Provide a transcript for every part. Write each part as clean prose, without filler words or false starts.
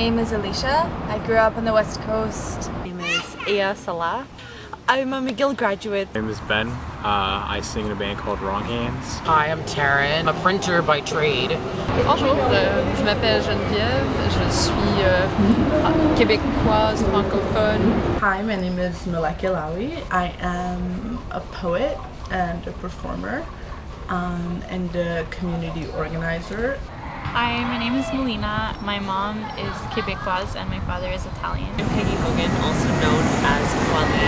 name is Alicia. I grew up on the West Coast. My name is Aya Salah. I'm a McGill graduate. My name is Ben. I sing in a band called Wrong Hands. Hi, I'm Taryn, a printer by trade. Bonjour, je m'appelle Geneviève, je suis québécoise francophone. Hi, my name is Malek Ilawi. I am a poet and a performer and a community organizer. Hi, my name is Melina. My mom is Quebecoise and my father is Italian. I'm Peggy Hogan, also known as Wally.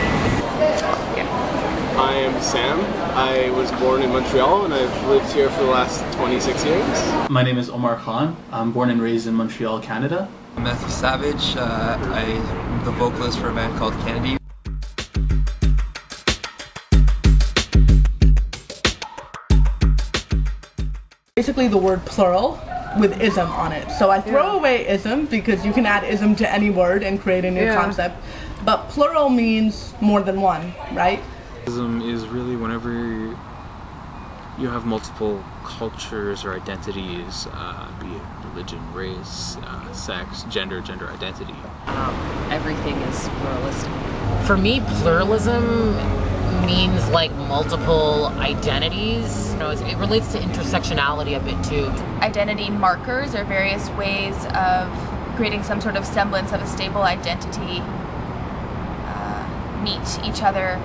I am Sam. I was born in Montreal and I've lived here for the last 26 years. My name is Omar Khan. I'm born and raised in Montreal, Canada. I'm Matthew Savage. I'm the vocalist for a band called Kennedy. Basically the word plural with ism on it. So I throw away ism because you can add ism to any word and create a new concept. But plural means more than one, right? Ism is really whenever you have multiple cultures or identities, be it religion, race, sex, gender identity. Everything is pluralistic. For me, pluralism means like multiple identities. You know, it relates to intersectionality a bit too. Identity markers are various ways of creating some sort of semblance of a stable identity, meet each other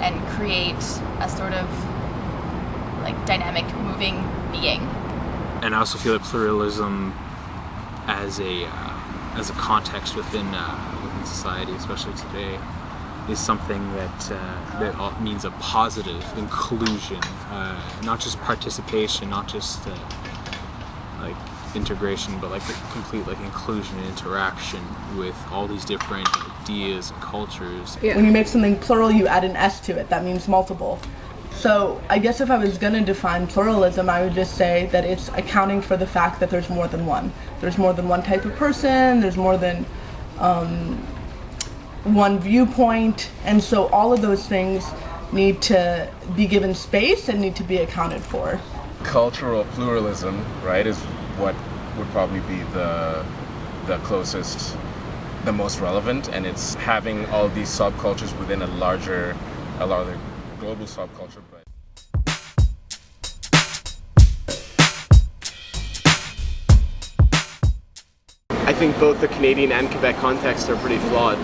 and create a sort of like dynamic moving being. And I also feel that pluralism as a context within society, especially today, is something that means a positive inclusion, not just participation, not just like integration, but like a complete like inclusion and interaction with all these different ideas and cultures. When you make something plural, you add an S to it. That means multiple. So I guess if I was going to define pluralism, I would just say that it's accounting for the fact that there's more than one. There's more than one type of person, there's more than one viewpoint, and so all of those things need to be given space and need to be accounted for. Cultural pluralism, right, is what would probably be the closest, the most relevant, and it's having all these subcultures within a larger global subculture. I think both the Canadian and Quebec contexts are pretty flawed.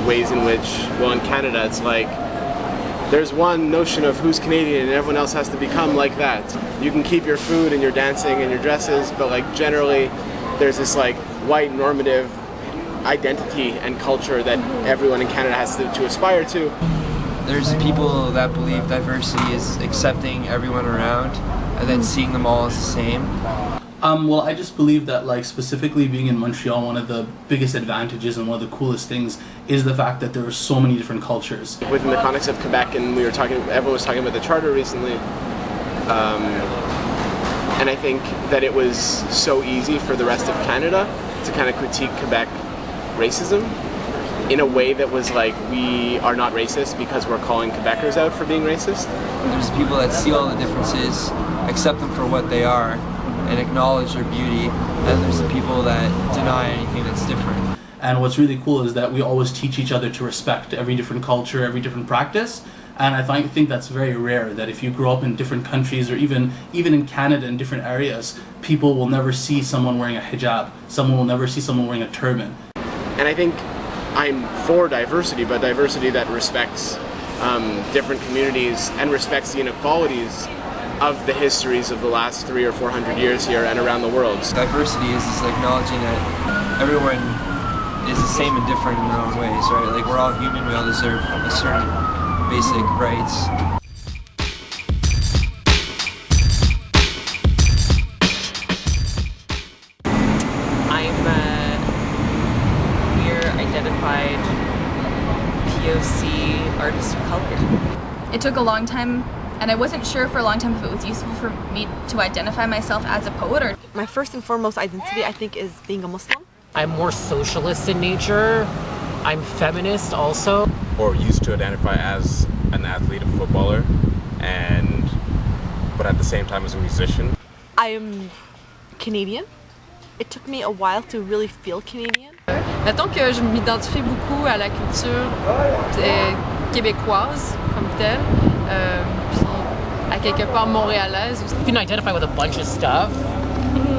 Ways in which, well, in Canada it's like there's one notion of who's Canadian and everyone else has to become like that. You can keep your food and your dancing and your dresses, but like generally there's this like white normative identity and culture that everyone in Canada has to aspire to. There's people that believe diversity is accepting everyone around and then seeing them all as the same. Well, I just believe that, like, specifically being in Montreal, one of the biggest advantages and one of the coolest things is the fact that there are so many different cultures. Within the context of Quebec, and everyone was talking about the Charter recently, and I think that it was so easy for the rest of Canada to kind of critique Quebec racism in a way that was like, we are not racist because we're calling Quebecers out for being racist. There's people that see all the differences, accept them for what they are, and acknowledge their beauty, and there's the people that deny anything that's different. And what's really cool is that we always teach each other to respect every different culture, every different practice, and I think that's very rare, that if you grow up in different countries or even in Canada in different areas, people will never see someone wearing a hijab, someone will never see someone wearing a turban. And I think I'm for diversity, but diversity that respects different communities and respects the inequalities of the histories of the last 300 or 400 years here and around the world. Diversity is acknowledging that everyone is the same and different in their own ways, right? Like, we're all human, we all deserve a certain basic rights. I'm a queer identified POC artist of color. It took a long time, and I wasn't sure for a long time if it was useful for me to identify myself as a poet or... My first and foremost identity, I think, is being a Muslim. I'm more socialist in nature. I'm feminist also. Or used to identify as an athlete, a footballer, but at the same time as a musician. I am Canadian. It took me a while to really feel Canadian. Mettons que je m'identifie beaucoup à la culture québécoise comme telle, puis à quelque part montréalaise. You can identify with a bunch of stuff,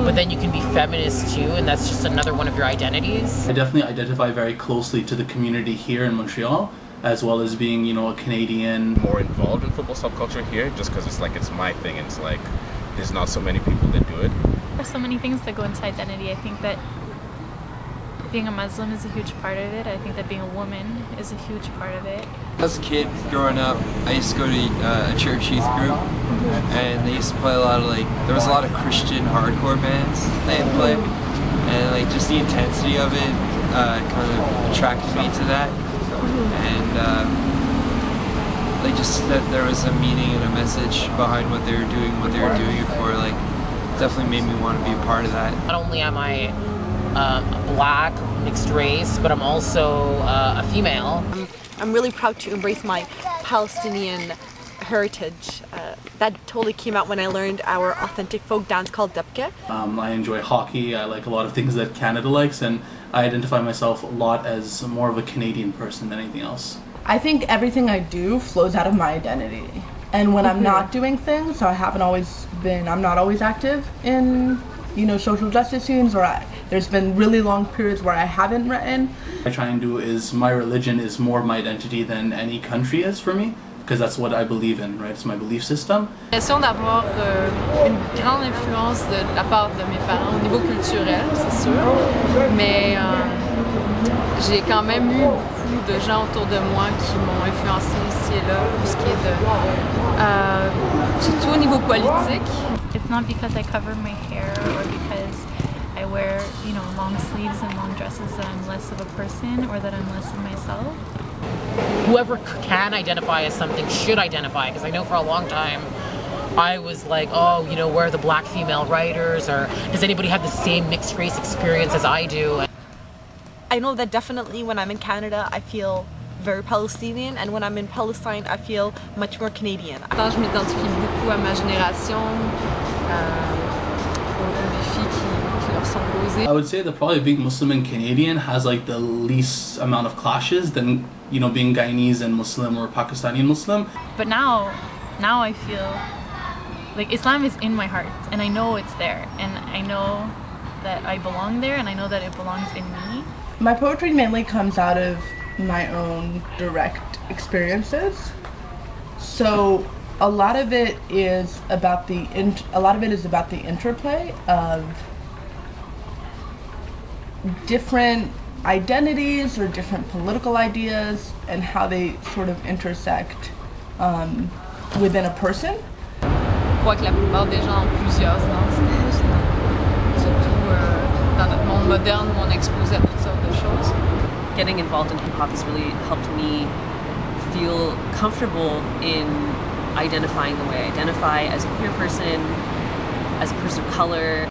but then you can be feminist too, and that's just another one of your identities. I definitely identify very closely to the community here in Montreal, as well as being, you know, a Canadian. More involved in football subculture here, just because it's like it's my thing, and it's like there's not so many people that do it. There's so many things that go into identity. I think that being a Muslim is a huge part of it. I think that being a woman is a huge part of it. As a kid growing up, I used to go to a church youth group, and they used to play a lot of there was a lot of Christian hardcore bands they'd play, and like just the intensity of it kind of attracted me to that, and like just that there was a meaning and a message behind what they were doing it for, like definitely made me want to be a part of that. Not only am I black, mixed race, but I'm also a female. I'm really proud to embrace my Palestinian heritage. That totally came out when I learned our authentic folk dance called Debke. I enjoy hockey. I like a lot of things that Canada likes, and I identify myself a lot as more of a Canadian person than anything else. I think everything I do flows out of my identity. And when I'm not doing things, so I'm not always active in, social justice scenes, or there's been really long periods where I haven't written. What I try and do is, my religion is more my identity than any country is for me, because that's what I believe in, right? It's my belief system. J'ai l'impression d'avoir une grande influence de la part de mes parents au niveau culturel, c'est sûr, mais j'ai quand même eu beaucoup de gens autour de moi qui m'ont influencé ici et là, pour ce qui est de surtout au niveau politique. It's not because I cover my hair or because I wear, long sleeves and long dresses that I'm less of a person or that I'm less of myself. Whoever can identify as something should identify, because I know for a long time I was like, where are the black female writers, or does anybody have the same mixed race experience as I do? I know that definitely when I'm in Canada, I feel very Palestinian, and when I'm in Palestine, I feel much more Canadian. Je m'identifie beaucoup à ma génération, aux défis qui leur sont posés. I would say that probably being Muslim and Canadian has like the least amount of clashes than, being Guyanese and Muslim or Pakistani and Muslim. But now I feel like Islam is in my heart, and I know it's there, and I know that I belong there, and I know that it belongs in me. My poetry mainly comes out of my own direct experiences. So a lot of it is about the interplay of different identities or different political ideas and how they sort of intersect within a person. Je crois que la plupart des gens ont plusieurs identités, surtout dans notre monde moderne où on est exposé à toutes sortes de choses. Getting involved in hip-hop has really helped me feel comfortable in identifying the way I identify as a queer person, as a person of color.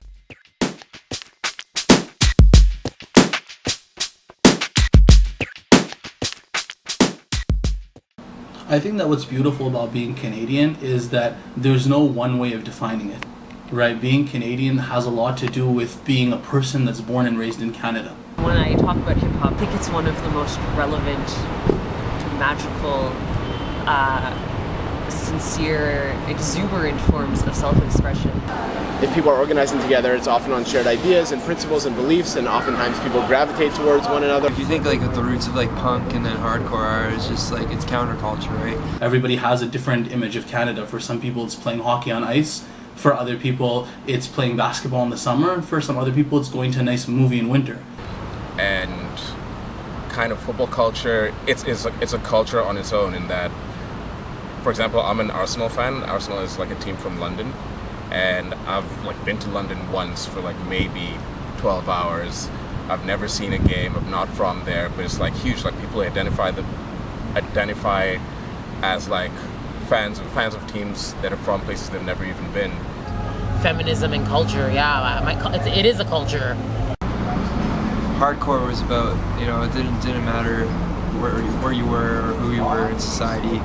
I think that what's beautiful about being Canadian is that there's no one way of defining it, right? Being Canadian has a lot to do with being a person that's born and raised in Canada. When I talk about hip-hop, I think it's one of the most relevant, magical, sincere, exuberant forms of self-expression. If people are organizing together, it's often on shared ideas and principles and beliefs, and oftentimes people gravitate towards one another. If you think with the roots of punk and then hardcore art, it's just it's counterculture, right? Everybody has a different image of Canada. For some people, it's playing hockey on ice. For other people, it's playing basketball in the summer. And for some other people, it's going to a nice movie in winter. And kind of football culture, it's a culture on its own in that, for example, I'm an Arsenal fan. Arsenal is a team from London, and I've been to London once for maybe 12 hours. I've never seen a game. I'm not from there, but it's huge. People identify as fans of teams that are from places they've never even been. Feminism and culture, it is a culture. Hardcore was about, it didn't matter where you were or who you were in society.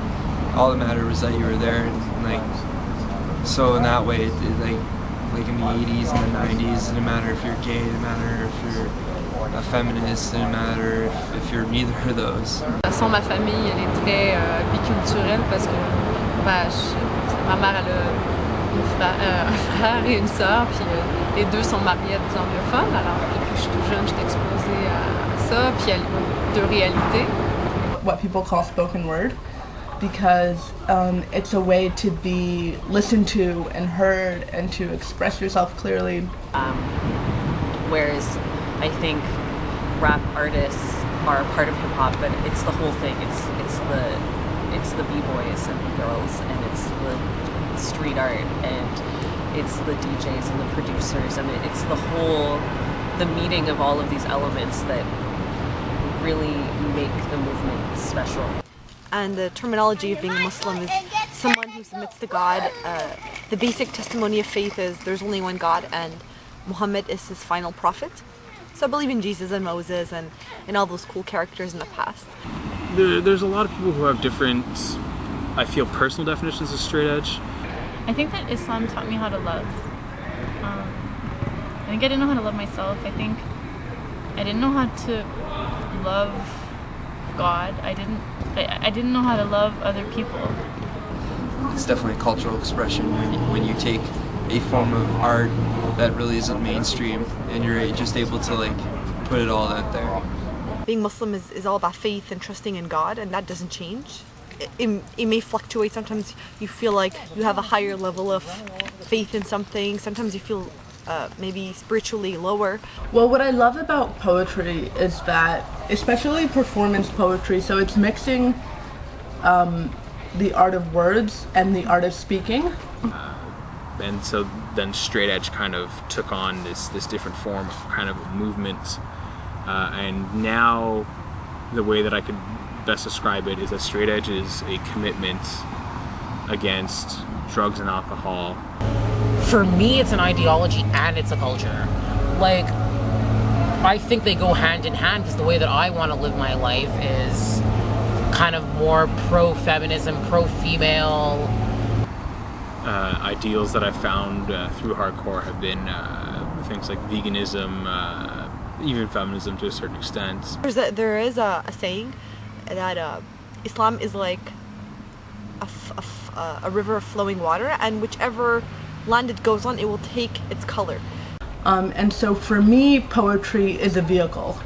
All that mattered was that you were there, and so in that way, like in the 80s and the 90s. It didn't matter if you're gay, it didn't matter if you're a feminist, it didn't matter if you're neither of those. De toute façon, ma famille, elle est très biculturelle parce que ma mère, elle a un frère et une sœur, puis les deux sont mariés à des anglophones. Alors, depuis que je suis tout jeune, j'étais exposée à ça, puis à deux réalités. What people call spoken word, because it's a way to be listened to and heard and to express yourself clearly. Whereas I think rap artists are a part of hip hop, but it's the whole thing. It's the b-boys and the girls, and it's the street art, and it's the DJs and the producers, and it's the meeting of all of these elements that really make the movement special. And the terminology of being a Muslim is someone who submits to God. The basic testimony of faith is there's only one God and Muhammad is his final prophet. So I believe in Jesus and Moses and all those cool characters in the past. There's a lot of people who have different, I feel, personal definitions of straight edge. I think that Islam taught me how to love. I think I didn't know how to love myself. I think I didn't know how to love God. I didn't know how to love other people. It's definitely a cultural expression when you take a form of art that really isn't mainstream and you're just able to like put it all out there. Being Muslim is all about faith and trusting in God, and that doesn't change. It may fluctuate. Sometimes you feel like you have a higher level of faith in something. Sometimes you feel maybe spiritually lower. Well, what I love about poetry is that, especially performance poetry, so it's mixing the art of words and the art of speaking. And so then straight edge kind of took on this different form of kind of a movement. And now the way that I could best describe it is that straight edge is a commitment against drugs and alcohol. For me, it's an ideology and it's a culture. Like, I think they go hand in hand because the way that I want to live my life is kind of more pro-feminism, pro-female. Ideals that I've found through hardcore have been things like veganism, even feminism to a certain extent. There is a saying that Islam is like a river of flowing water, and whichever land it goes on, it will take its color. And so for me, poetry is a vehicle,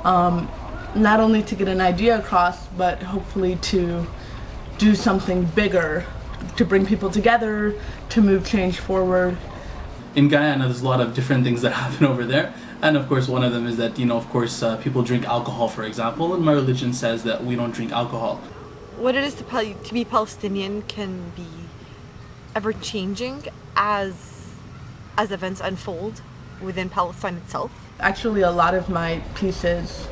not only to get an idea across, but hopefully to do something bigger, to bring people together, to move change forward. In Guyana, there's a lot of different things that happen over there. And of course, one of them is that, of course, people drink alcohol, for example, and my religion says that we don't drink alcohol. What it is to be Palestinian can be ever-changing as events unfold within Palestine itself. Actually, a lot of my pieces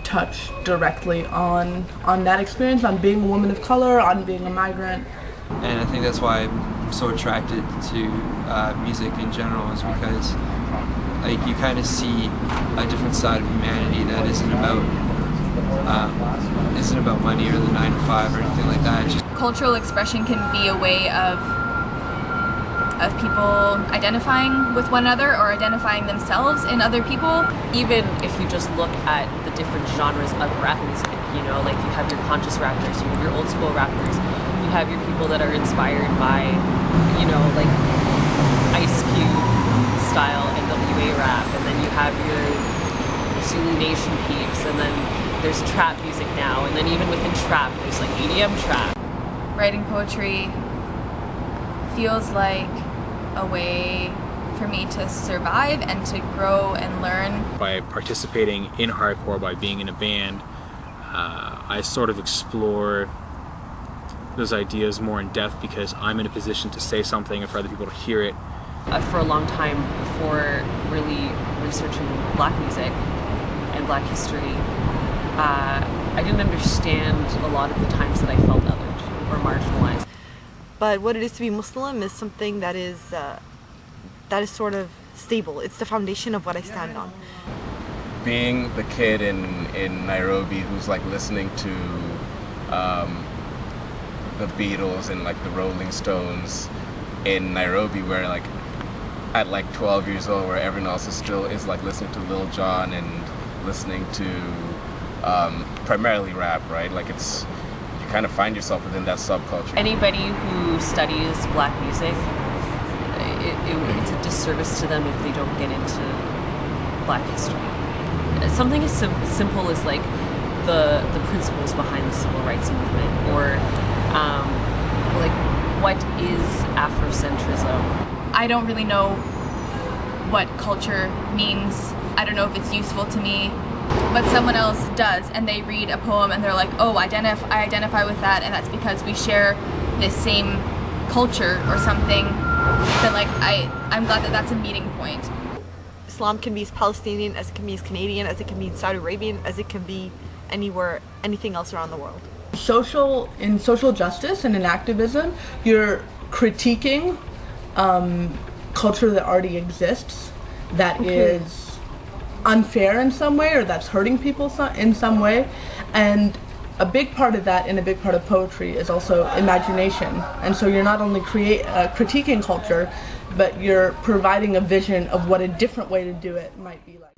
touch directly on that experience, on being a woman of color, on being a migrant. And I think that's why I'm so attracted to music in general, is because like you kind of see a different side of humanity that isn't about money or the 9 to 5 or anything like that. Just cultural expression can be a way of people identifying with one another or identifying themselves in other people. Even if you just look at the different genres of rap music, like you have your conscious rappers, you have your old school rappers, you have your people that are inspired by, like Ice Cube style NWA rap, and then you have your Zulu Nation peeps, and then there's trap music now, and then even within trap, there's like EDM trap. Writing poetry feels like a way for me to survive and to grow and learn. By participating in hardcore, by being in a band, I sort of explore those ideas more in depth because I'm in a position to say something and for other people to hear it. For a long time, before really researching Black music and Black history, I didn't understand a lot of the times that I felt othered or marginalized. But what it is to be Muslim is something that is sort of stable. It's the foundation of what I stand on. Being the kid in Nairobi who's like listening to the Beatles and like the Rolling Stones in Nairobi, where like at like 12 years old, where everyone else is like listening to Lil Jon and listening to primarily rap, right? Like you kind of find yourself within that subculture. Anybody who studies black music, it's a disservice to them if they don't get into black history. Something as simple as like the principles behind the civil rights movement, or like what is Afrocentrism? I don't really know what culture means. I don't know if it's useful to me, but someone else does, and they read a poem and they're like, oh, I identify with that, and that's because we share this same culture or something. Then like I'm glad that that's a meeting point. Islam can be as Palestinian as it can be as Canadian, as it can be Saudi Arabian, as it can be anywhere, anything else around the world. In social justice and in activism, you're critiquing culture that already exists, that is unfair in some way, or that's hurting people in some way. And a big part of that, and a big part of poetry, is also imagination. And so you're not only critiquing culture, but you're providing a vision of what a different way to do it might be like.